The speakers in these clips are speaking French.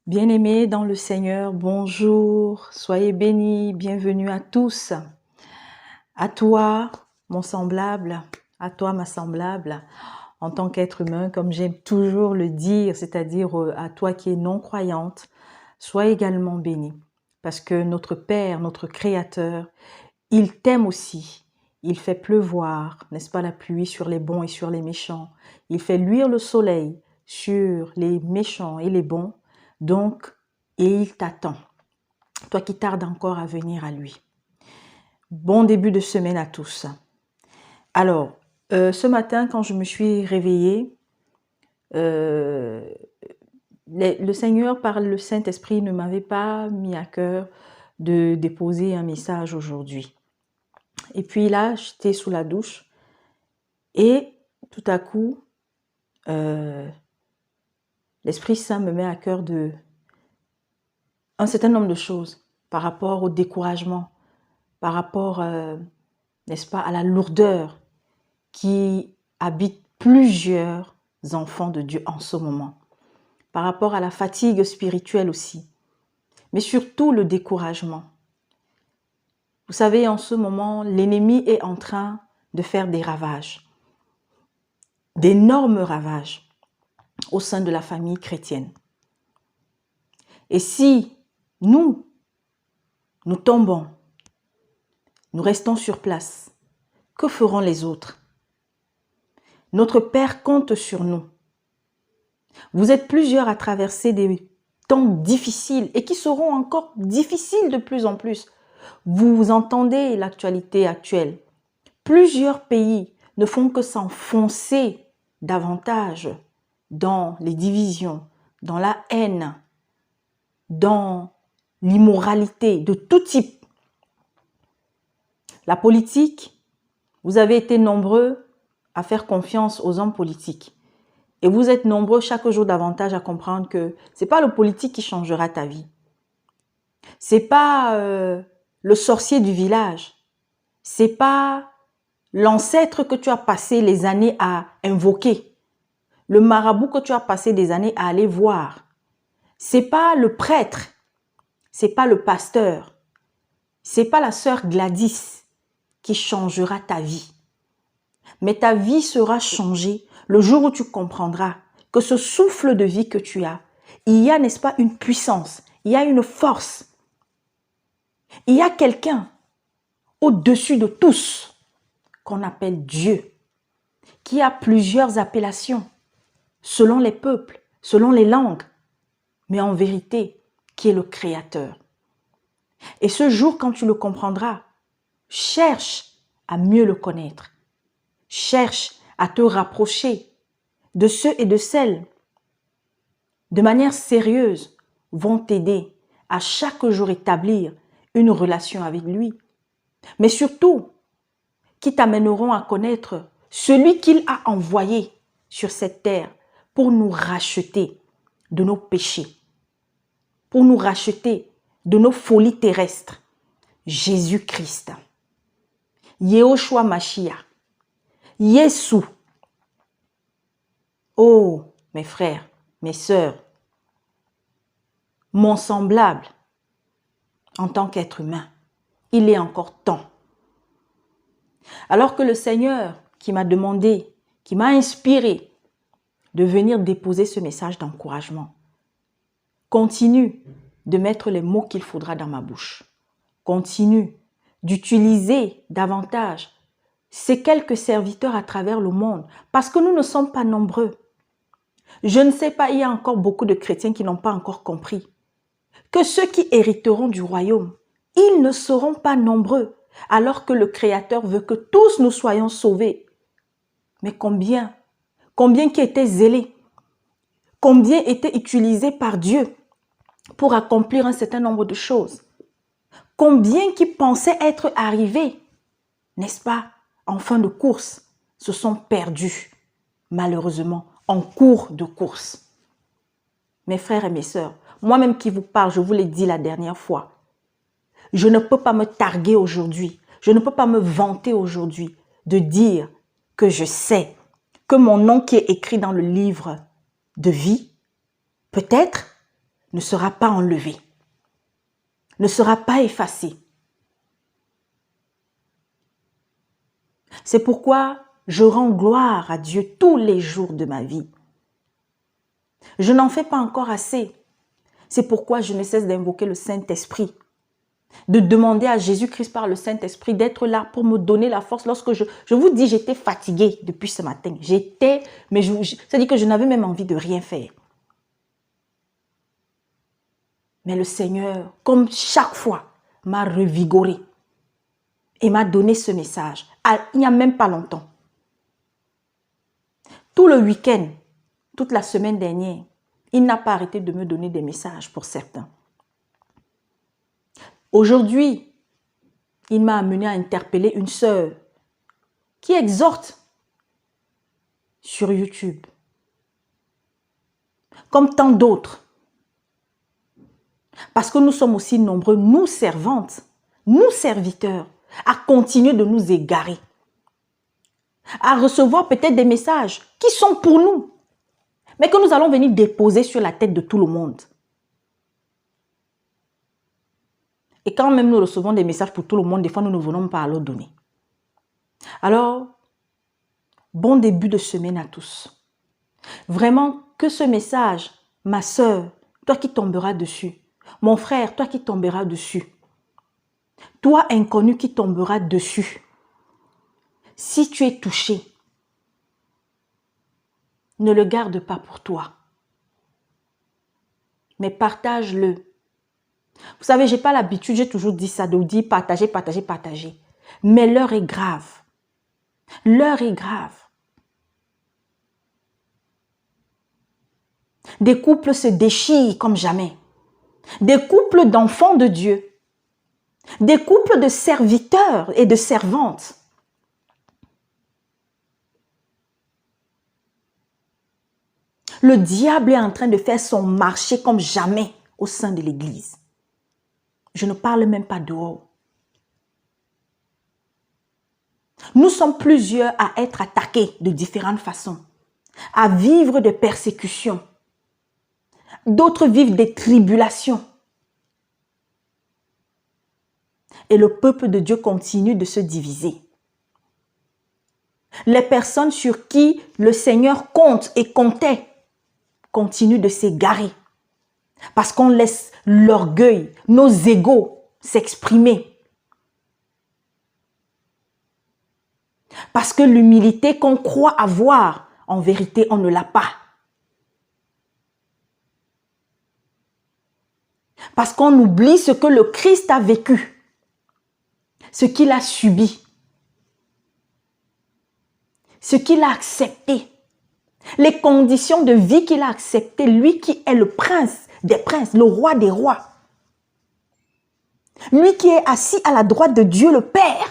Bien-aimés dans le Seigneur, bonjour, soyez bénis, bienvenue à tous. À toi, mon semblable, à toi, ma semblable, en tant qu'être humain, comme j'aime toujours le dire, c'est-à-dire à toi qui es non-croyante, sois également béni. Parce que notre Père, notre Créateur, il t'aime aussi. Il fait pleuvoir, n'est-ce pas, la pluie sur les bons et sur les méchants. Il fait luire le soleil sur les méchants et les bons. Donc, et il t'attend. Toi qui tardes encore à venir à lui. Bon début de semaine à tous. Alors, ce matin, quand je me suis réveillée, le Seigneur, par le Saint-Esprit, ne m'avait pas mis à cœur de déposer un message aujourd'hui. Et puis là, j'étais sous la douche et tout à coup, l'Esprit Saint me met à cœur de un certain nombre de choses par rapport au découragement, par rapport, n'est-ce pas, à la lourdeur qui habite plusieurs enfants de Dieu en ce moment, par rapport à la fatigue spirituelle aussi, mais surtout le découragement. Vous savez, en ce moment, l'ennemi est en train de faire des ravages, d'énormes ravages au sein de la famille chrétienne. Et si nous tombons, nous restons sur place, que feront les autres? Notre Père compte sur nous. Vous êtes plusieurs à traverser des temps difficiles et qui seront encore difficiles de plus en plus. Vous entendez l'actualité actuelle. Plusieurs pays ne font que s'enfoncer davantage dans les divisions, dans la haine, dans l'immoralité de tout type. La politique, vous avez été nombreux à faire confiance aux hommes politiques. Et vous êtes nombreux chaque jour davantage à comprendre que ce n'est pas le politique qui changera ta vie. Ce n'est pas le sorcier du village. Ce n'est pas l'ancêtre que tu as passé les années à invoquer. Le marabout que tu as passé des années à aller voir. Ce n'est pas le prêtre. Ce n'est pas le pasteur. Ce n'est pas la sœur Gladys qui changera ta vie. Mais ta vie sera changée le jour où tu comprendras que ce souffle de vie que tu as, il y a, n'est-ce pas, une puissance, il y a une force. Il y a quelqu'un au-dessus de tous qu'on appelle Dieu, qui a plusieurs appellations selon les peuples, selon les langues, mais en vérité, qui est le Créateur. Et ce jour, quand tu le comprendras, cherche à mieux le connaître. Cherche à te rapprocher de ceux et de celles, de manière sérieuse, vont t'aider à chaque jour établir une relation avec lui. Mais surtout, qui t'amèneront à connaître celui qu'il a envoyé sur cette terre pour nous racheter de nos péchés, pour nous racheter de nos folies terrestres. Jésus-Christ, Yehoshua Mashiach, Yeshua. Oh, mes frères, mes sœurs, mon semblable, en tant qu'être humain, il est encore temps. Alors que le Seigneur qui m'a demandé, qui m'a inspiré de venir déposer ce message d'encouragement, continue de mettre les mots qu'il faudra dans ma bouche. Continue d'utiliser davantage ces quelques serviteurs à travers le monde, parce que nous ne sommes pas nombreux. Je ne sais pas, il y a encore beaucoup de chrétiens qui n'ont pas encore compris que ceux qui hériteront du royaume, ils ne seront pas nombreux, alors que le Créateur veut que tous nous soyons sauvés. Mais combien qui étaient zélés, combien étaient utilisés par Dieu pour accomplir un certain nombre de choses, combien qui pensaient être arrivés, n'est-ce pas, en fin de course, se sont perdus, malheureusement, en cours de course. Mes frères et mes sœurs, moi-même qui vous parle, je vous l'ai dit la dernière fois, je ne peux pas me targuer aujourd'hui, je ne peux pas me vanter aujourd'hui de dire que je sais que mon nom qui est écrit dans le livre de vie, peut-être, ne sera pas enlevé, ne sera pas effacé. C'est pourquoi je rends gloire à Dieu tous les jours de ma vie. Je n'en fais pas encore assez. C'est pourquoi je ne cesse d'invoquer le Saint-Esprit, de demander à Jésus-Christ par le Saint-Esprit d'être là pour me donner la force. Lorsque je vous dis, j'étais fatiguée depuis ce matin. C'est-à-dire que je n'avais même envie de rien faire. Mais le Seigneur, comme chaque fois, m'a revigorée et m'a donné ce message. Il n'y a même pas longtemps. Tout le week-end, toute la semaine dernière, il n'a pas arrêté de me donner des messages pour certains. Aujourd'hui, il m'a amené à interpeller une sœur qui exhorte sur YouTube, comme tant d'autres. Parce que nous sommes aussi nombreux, nous servantes, nous serviteurs, à continuer de nous égarer, à recevoir peut-être des messages qui sont pour nous, mais que nous allons venir déposer sur la tête de tout le monde. Et quand même nous recevons des messages pour tout le monde, des fois nous ne venons pas à leur donner. Alors, bon début de semaine à tous. Vraiment que ce message, ma sœur, toi qui tomberas dessus, mon frère, toi qui tomberas dessus, toi inconnu qui tomberas dessus, si tu es touché, ne le garde pas pour toi, mais partage-le. Vous savez, je n'ai pas l'habitude, j'ai toujours dit ça, de vous dire partager, partager, partager. Mais l'heure est grave. L'heure est grave. Des couples se déchirent comme jamais. Des couples d'enfants de Dieu. Des couples de serviteurs et de servantes. Le diable est en train de faire son marché comme jamais au sein de l'Église. Je ne parle même pas dehors. Nous sommes plusieurs à être attaqués de différentes façons, à vivre des persécutions. D'autres vivent des tribulations. Et le peuple de Dieu continue de se diviser. Les personnes sur qui le Seigneur compte et comptait continuent de s'égarer. Parce qu'on laisse l'orgueil, nos égos s'exprimer. Parce que l'humilité qu'on croit avoir, en vérité, on ne l'a pas. Parce qu'on oublie ce que le Christ a vécu, ce qu'il a subi, ce qu'il a accepté, les conditions de vie qu'il a acceptées, lui qui est le prince des princes, le roi des rois. Lui qui est assis à la droite de Dieu le Père.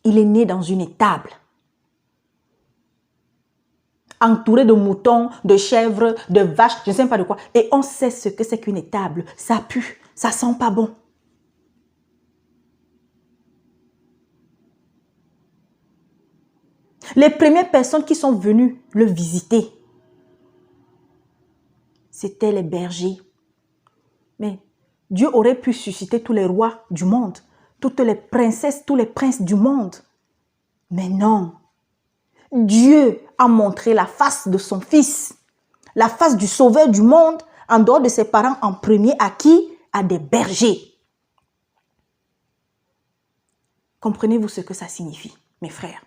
Il est né dans une étable, entouré de moutons, de chèvres, de vaches, je ne sais pas de quoi. Et on sait ce que c'est qu'une étable. Ça pue, ça sent pas bon. Les premières personnes qui sont venues le visiter, c'étaient les bergers. Mais Dieu aurait pu susciter tous les rois du monde, toutes les princesses, tous les princes du monde. Mais non. Dieu a montré la face de son Fils, la face du Sauveur du monde, en dehors de ses parents en premier, à qui? À des bergers. Comprenez-vous ce que ça signifie, mes frères?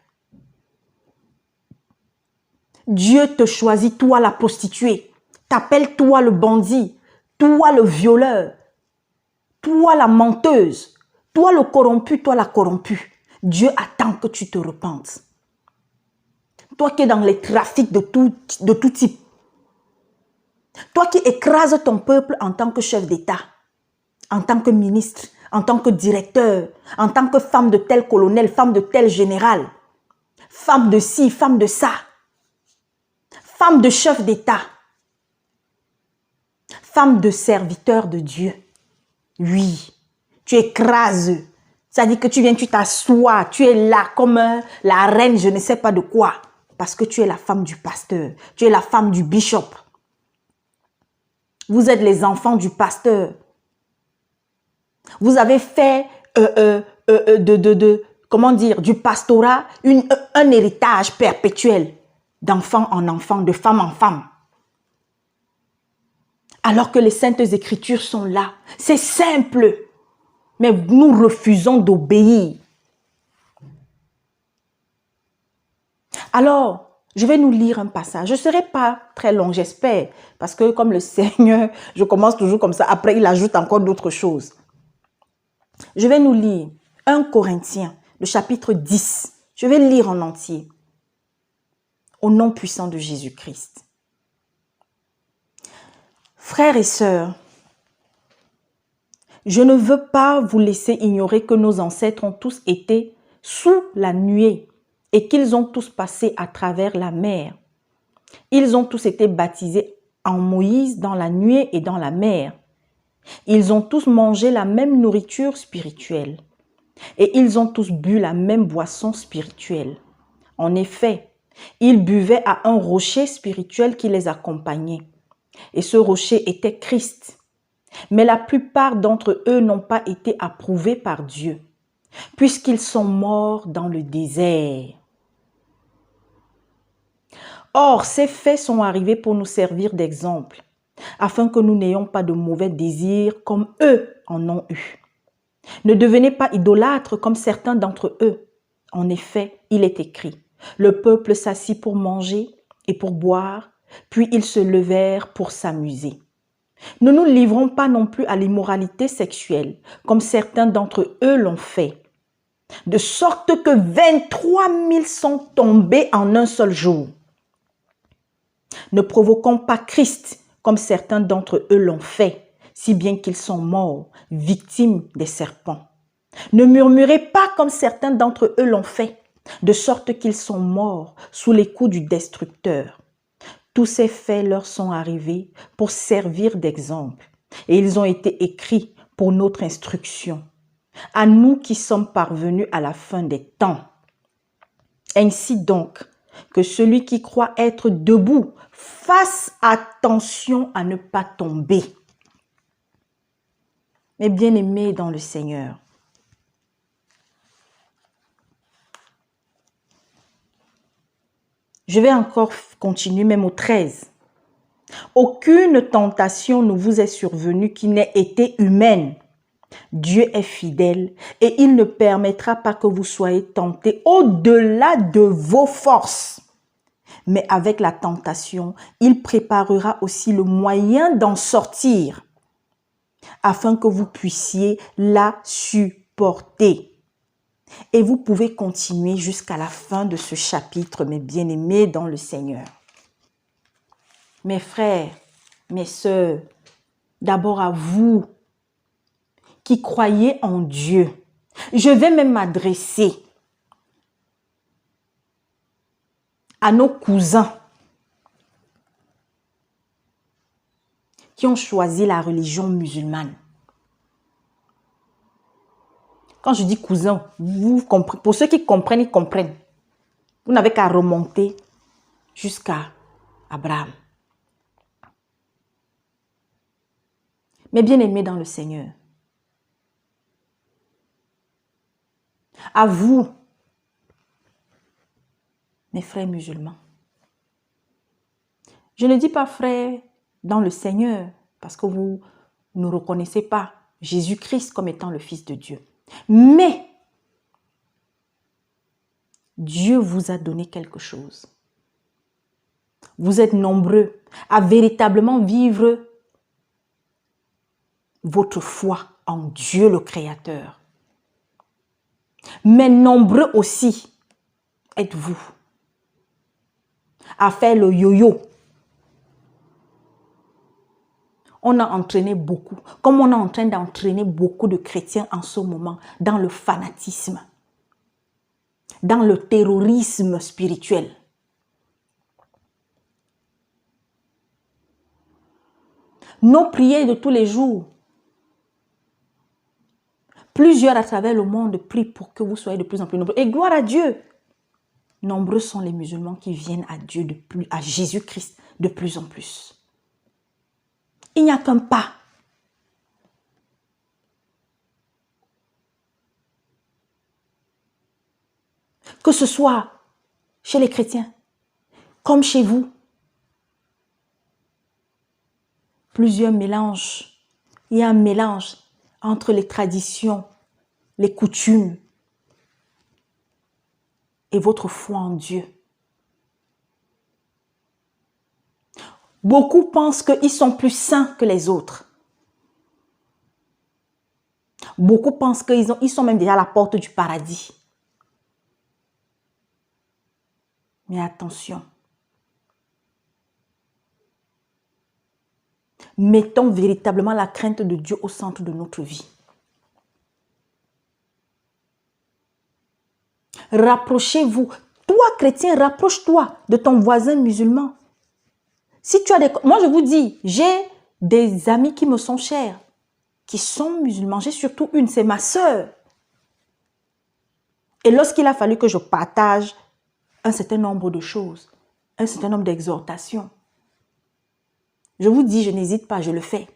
Dieu te choisit, toi la prostituée, t'appelle toi le bandit, toi le violeur, toi la menteuse, toi le corrompu, toi la corrompue. Dieu attend que tu te repentes. Toi qui es dans les trafics de tout type. Toi qui écrases ton peuple en tant que chef d'État, en tant que ministre, en tant que directeur, en tant que femme de tel colonel, femme de tel général, femme de ci, femme de ça, femme de chef d'État, femme de serviteur de Dieu. Oui, tu écrases. C'est-à-dire que tu viens, tu t'assois, tu es là comme la reine, je ne sais pas de quoi. Parce que tu es la femme du pasteur, tu es la femme du bishop. Vous êtes les enfants du pasteur. Vous avez fait comment dire, du pastorat un héritage perpétuel d'enfant en enfant, de femme en femme. Alors que les saintes écritures sont là. C'est simple. Mais nous refusons d'obéir. Alors, je vais nous lire un passage. Je ne serai pas très long, j'espère. Parce que comme le Seigneur, je commence toujours comme ça. Après, il ajoute encore d'autres choses. Je vais nous lire 1 Corinthiens, le chapitre 10. Je vais le lire en entier. Au nom puissant de Jésus-Christ. Frères et sœurs, je ne veux pas vous laisser ignorer que nos ancêtres ont tous été sous la nuée et qu'ils ont tous passé à travers la mer. Ils ont tous été baptisés en Moïse dans la nuée et dans la mer. Ils ont tous mangé la même nourriture spirituelle et ils ont tous bu la même boisson spirituelle. En effet, ils buvaient à un rocher spirituel qui les accompagnait et ce rocher était Christ. Mais la plupart d'entre eux n'ont pas été approuvés par Dieu puisqu'ils sont morts dans le désert. Or, ces faits sont arrivés pour nous servir d'exemple, afin que nous n'ayons pas de mauvais désirs comme eux en ont eu. Ne devenez pas idolâtres comme certains d'entre eux. En effet, il est écrit, le peuple s'assit pour manger et pour boire, puis ils se levèrent pour s'amuser. Ne nous livrons pas non plus à l'immoralité sexuelle, comme certains d'entre eux l'ont fait, de sorte que 23 000 sont tombés en un seul jour. Ne provoquons pas Christ, comme certains d'entre eux l'ont fait, si bien qu'ils sont morts, victimes des serpents. Ne murmurez pas comme certains d'entre eux l'ont fait, de sorte qu'ils sont morts sous les coups du destructeur. Tous ces faits leur sont arrivés pour servir d'exemple, et ils ont été écrits pour notre instruction, à nous qui sommes parvenus à la fin des temps. Ainsi donc, que celui qui croit être debout fasse attention à ne pas tomber. Mes bien-aimés dans le Seigneur, je vais encore continuer même au 13. Aucune tentation ne vous est survenue qui n'ait été humaine. Dieu est fidèle et il ne permettra pas que vous soyez tentés au-delà de vos forces. Mais avec la tentation, il préparera aussi le moyen d'en sortir, afin que vous puissiez la supporter. Et vous pouvez continuer jusqu'à la fin de ce chapitre, mes bien-aimés dans le Seigneur. Mes frères, mes sœurs, d'abord à vous qui croyez en Dieu, je vais même m'adresser à nos cousins qui ont choisi la religion musulmane. Quand je dis cousins, vous comprenez, pour ceux qui comprennent, ils comprennent. Vous n'avez qu'à remonter jusqu'à Abraham. Mais bien-aimés dans le Seigneur, à vous, mes frères musulmans, je ne dis pas frères dans le Seigneur parce que vous ne reconnaissez pas Jésus-Christ comme étant le Fils de Dieu. Mais Dieu vous a donné quelque chose. Vous êtes nombreux à véritablement vivre votre foi en Dieu le Créateur. Mais nombreux aussi êtes-vous à faire le yo-yo. On a entraîné beaucoup, comme on est en train d'entraîner beaucoup de chrétiens en ce moment, dans le fanatisme, dans le terrorisme spirituel. Nos prières de tous les jours, plusieurs à travers le monde prient pour que vous soyez de plus en plus nombreux. Et gloire à Dieu, nombreux sont les musulmans qui viennent à Dieu à Jésus-Christ de plus en plus. Il n'y a qu'un pas. Que ce soit chez les chrétiens, comme chez vous. Plusieurs mélanges. Il y a un mélange entre les traditions, les coutumes et votre foi en Dieu. Beaucoup pensent qu'ils sont plus saints que les autres. Beaucoup pensent qu'ils sont même déjà à la porte du paradis. Mais attention. Mettons véritablement la crainte de Dieu au centre de notre vie. Rapprochez-vous. Toi, chrétien, rapproche-toi de ton voisin musulman. Si tu as des... Moi, je vous dis, j'ai des amis qui me sont chers, qui sont musulmans. J'ai surtout une, c'est ma sœur. Et lorsqu'il a fallu que je partage un certain nombre de choses, un certain nombre d'exhortations, je vous dis, je n'hésite pas, je le fais.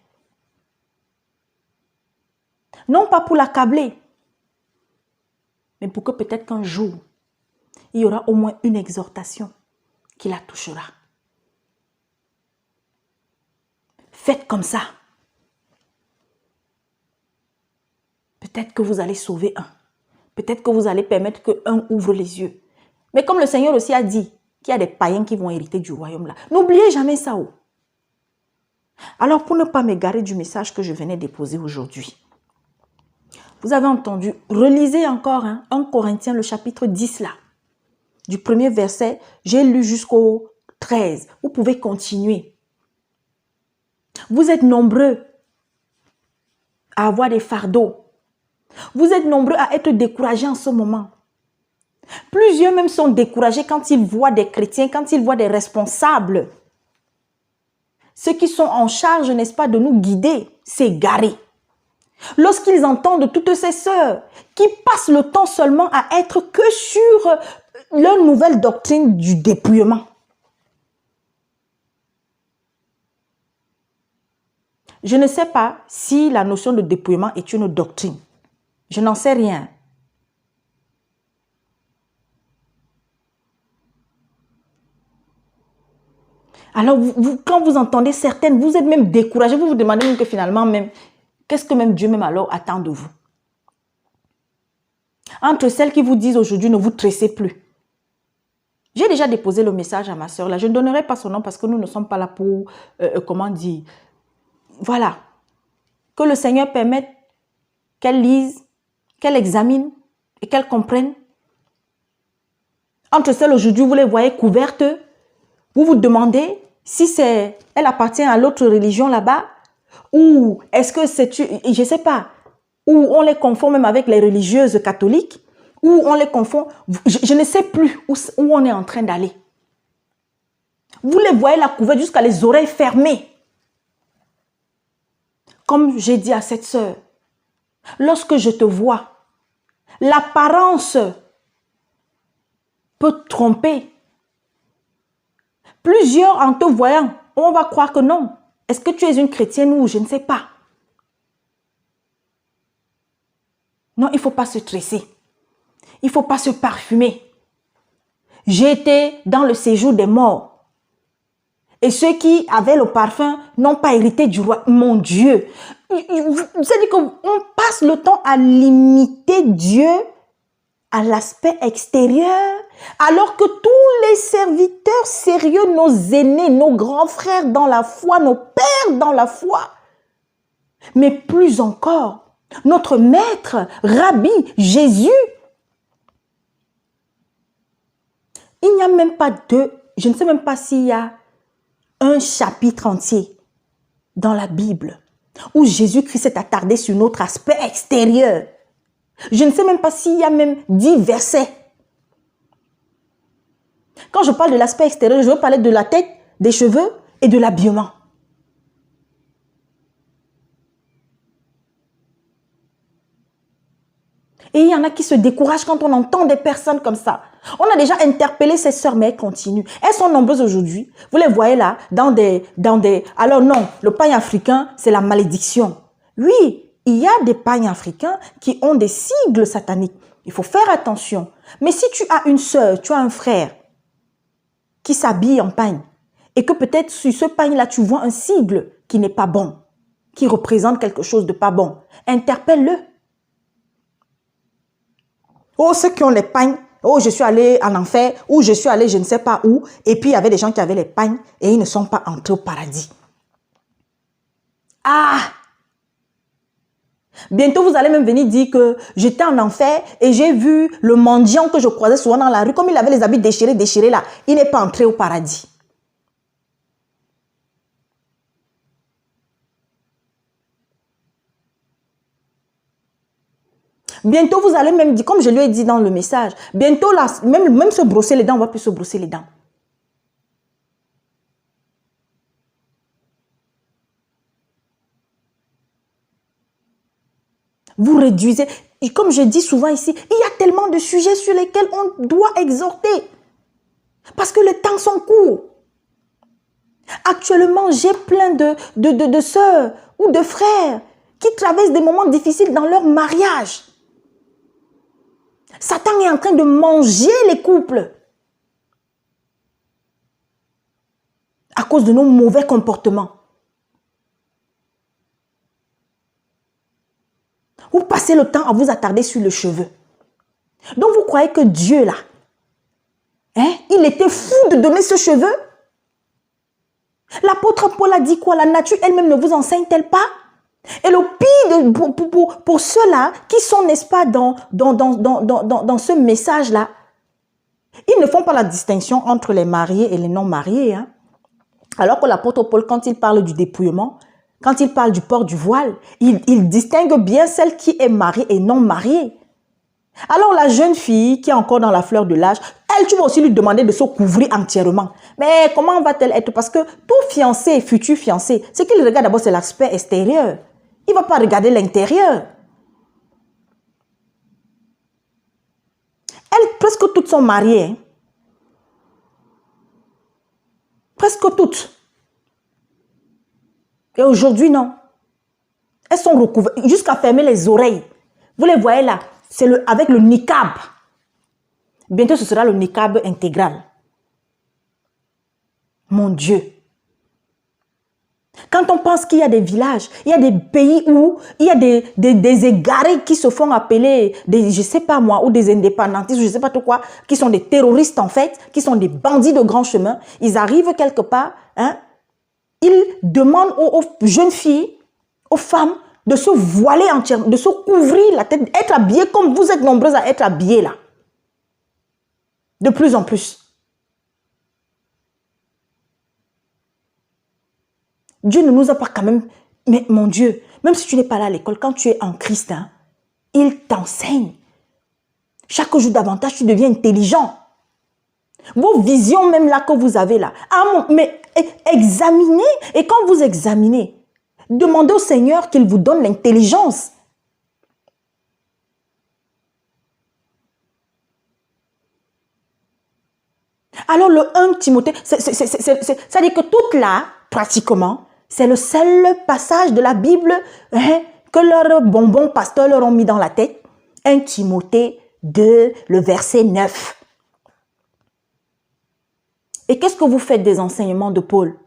Non pas pour l'accabler, mais pour que peut-être qu'un jour, il y aura au moins une exhortation qui la touchera. Faites comme ça. Peut-être que vous allez sauver un. Peut-être que vous allez permettre qu'un ouvre les yeux. Mais comme le Seigneur aussi a dit qu'il y a des païens qui vont hériter du royaume là. N'oubliez jamais ça. Oh. Alors pour ne pas m'égarer du message que je venais déposer aujourd'hui. Vous avez entendu, relisez encore 1 Corinthiens le chapitre 10 là. Du premier verset, j'ai lu jusqu'au 13. Vous pouvez continuer. Vous êtes nombreux à avoir des fardeaux. Vous êtes nombreux à être découragés en ce moment. Plusieurs même sont découragés quand ils voient des chrétiens, quand ils voient des responsables. Ceux qui sont en charge, n'est-ce pas, de nous guider, s'égarer. Lorsqu'ils entendent toutes ces sœurs qui passent le temps seulement à être que sur leur nouvelle doctrine du dépouillement. Je ne sais pas si la notion de dépouillement est une doctrine. Je n'en sais rien. Alors, quand vous entendez certaines, vous êtes même découragés. Vous vous demandez même que finalement, même, qu'est-ce que même Dieu même alors attend de vous? Entre celles qui vous disent aujourd'hui, ne vous tressez plus. J'ai déjà déposé le message à ma soeur là. Je ne donnerai pas son nom parce que nous ne sommes pas là pour, comment dire, voilà. Que le Seigneur permette qu'elle lise, qu'elle examine et qu'elle comprenne. Entre celles aujourd'hui, vous les voyez couvertes. Vous vous demandez si elle appartient à l'autre religion là-bas ou est-ce que c'est, je ne sais pas, ou on les confond même avec les religieuses catholiques ou on les confond, je ne sais plus où on est en train d'aller. Vous les voyez là couvertes jusqu'à les oreilles fermées. Comme j'ai dit à cette sœur, lorsque je te vois, l'apparence peut tromper. Plusieurs en te voyant, on va croire que non. Est-ce que tu es une chrétienne ou je ne sais pas? Non, il ne faut pas se tresser. Il ne faut pas se parfumer. J'ai été dans le séjour des morts. Et ceux qui avaient le parfum n'ont pas hérité du roi. Mon Dieu. C'est-à-dire qu'on passe le temps à limiter Dieu à l'aspect extérieur, alors que tous les serviteurs sérieux, nos aînés, nos grands frères dans la foi, nos pères dans la foi, mais plus encore, notre maître, Rabbi, Jésus, il n'y a même pas je ne sais même pas s'il y a un chapitre entier dans la Bible où Jésus-Christ s'est attardé sur notre aspect extérieur. Je ne sais même pas s'il y a même 10 versets. Quand je parle de l'aspect extérieur, je veux parler de la tête, des cheveux et de l'habillement. Et il y en a qui se découragent quand on entend des personnes comme ça. On a déjà interpellé ces sœurs, mais elles continuent. Elles sont nombreuses aujourd'hui. Vous les voyez là, dans des... Alors non, le pagne africain, c'est la malédiction. Oui, il y a des pagnes africains qui ont des sigles sataniques. Il faut faire attention. Mais si tu as une sœur, tu as un frère qui s'habille en pagne, et que peut-être sur ce pagne-là, tu vois un sigle qui n'est pas bon, qui représente quelque chose de pas bon, interpelle-le. Oh, ceux qui ont les pagnes, oh, je suis allé en enfer, ou je suis allé je ne sais pas où, et puis il y avait des gens qui avaient les pagnes, et ils ne sont pas entrés au paradis. Ah! Bientôt, vous allez même venir dire que j'étais en enfer, et j'ai vu le mendiant que je croisais souvent dans la rue, comme il avait les habits déchirés là, il n'est pas entré au paradis. Bientôt, vous allez même dire, comme je lui ai dit dans le message, bientôt, là, même se brosser les dents, on ne va plus se brosser les dents. Vous réduisez. Et comme je dis souvent ici, il y a tellement de sujets sur lesquels on doit exhorter. Parce que les temps sont courts. Actuellement, j'ai plein de sœurs ou de frères qui traversent des moments difficiles dans leur mariage. Satan est en train de manger les couples à cause de nos mauvais comportements. Vous passez le temps à vous attarder sur le cheveu. Donc vous croyez que Dieu là, il était fou de donner ce cheveu? L'apôtre Paul a dit quoi? La nature elle-même ne vous enseigne-t-elle pas? Et le pire pour ceux-là qui sont, n'est-ce pas, dans ce message-là, ils ne font pas la distinction entre les mariés et les non-mariés. Hein? Alors que l'apôtre Paul, quand il parle du dépouillement, quand il parle du port du voile, il distingue bien celle qui est mariée et non mariée. Alors la jeune fille qui est encore dans la fleur de l'âge, elle, tu vas aussi lui demander de se couvrir entièrement. Mais comment va-t-elle être? Parce que tout fiancé, futur fiancé, ce qu'il regarde d'abord, c'est l'aspect extérieur. Il ne va pas regarder l'intérieur. Elles, presque toutes sont mariées. Hein? Presque toutes. Et aujourd'hui, non. Elles sont recouvertes jusqu'à fermer les oreilles. Vous les voyez là, c'est avec le niqab. Bientôt, ce sera le niqab intégral. Mon Dieu. Quand on pense qu'il y a des villages, il y a des pays où il y a des égarés qui se font appeler, je ne sais pas moi, ou des indépendantistes, je ne sais pas trop quoi, qui sont des terroristes en fait, qui sont des bandits de grand chemin. Ils arrivent quelque part, hein, ils demandent aux jeunes filles, aux femmes, de se voiler entièrement, de se couvrir la tête, être habillées comme vous êtes nombreuses à être habillées là. De plus en plus. Dieu ne nous a pas quand même... Mais mon Dieu, même si tu n'es pas là à l'école, quand tu es en Christ, hein, il t'enseigne. Chaque jour davantage, tu deviens intelligent. Vos visions même là que vous avez là. Mais examinez. Et quand vous examinez, demandez au Seigneur qu'il vous donne l'intelligence. Alors le 1 Timothée, c'est-à-dire que tout là, pratiquement, c'est le seul passage de la Bible que leurs bonbons pasteurs leur ont mis dans la tête. 1 Timothée 2, le verset 9. Et qu'est-ce que vous faites des enseignements de Paul?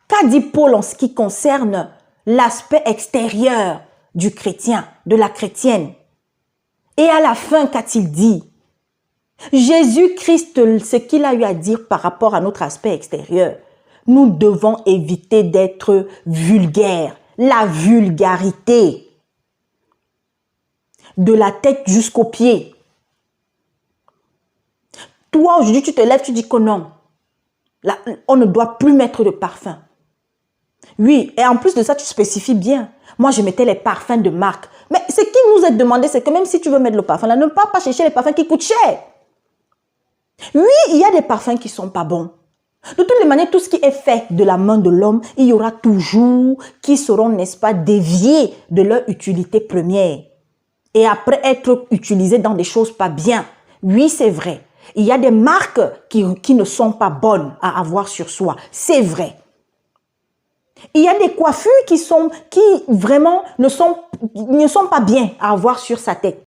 Qu'a dit Paul en ce qui concerne l'aspect extérieur du chrétien, de la chrétienne? Et à la fin, qu'a-t-il dit? Jésus-Christ, ce qu'il a eu à dire par rapport à notre aspect extérieur, nous devons éviter d'être vulgaires. La vulgarité. De la tête jusqu'aux pieds. Toi, aujourd'hui, tu te lèves, tu dis que non. Là, on ne doit plus mettre de parfum. Oui, et en plus de ça, tu spécifies bien. Moi, je mettais les parfums de marque. Mais ce qui nous est demandé, c'est que même si tu veux mettre le parfum, là, ne pas chercher les parfums qui coûtent cher. Oui, il y a des parfums qui ne sont pas bons. De toutes les manières, tout ce qui est fait de la main de l'homme, il y aura toujours qui seront, n'est-ce pas, déviés de leur utilité première. et après être utilisé dans des choses pas bien. Oui, c'est vrai. Il y a des marques qui ne sont pas bonnes à avoir sur soi. C'est vrai. Il y a des coiffures qui vraiment ne sont pas bien à avoir sur sa tête.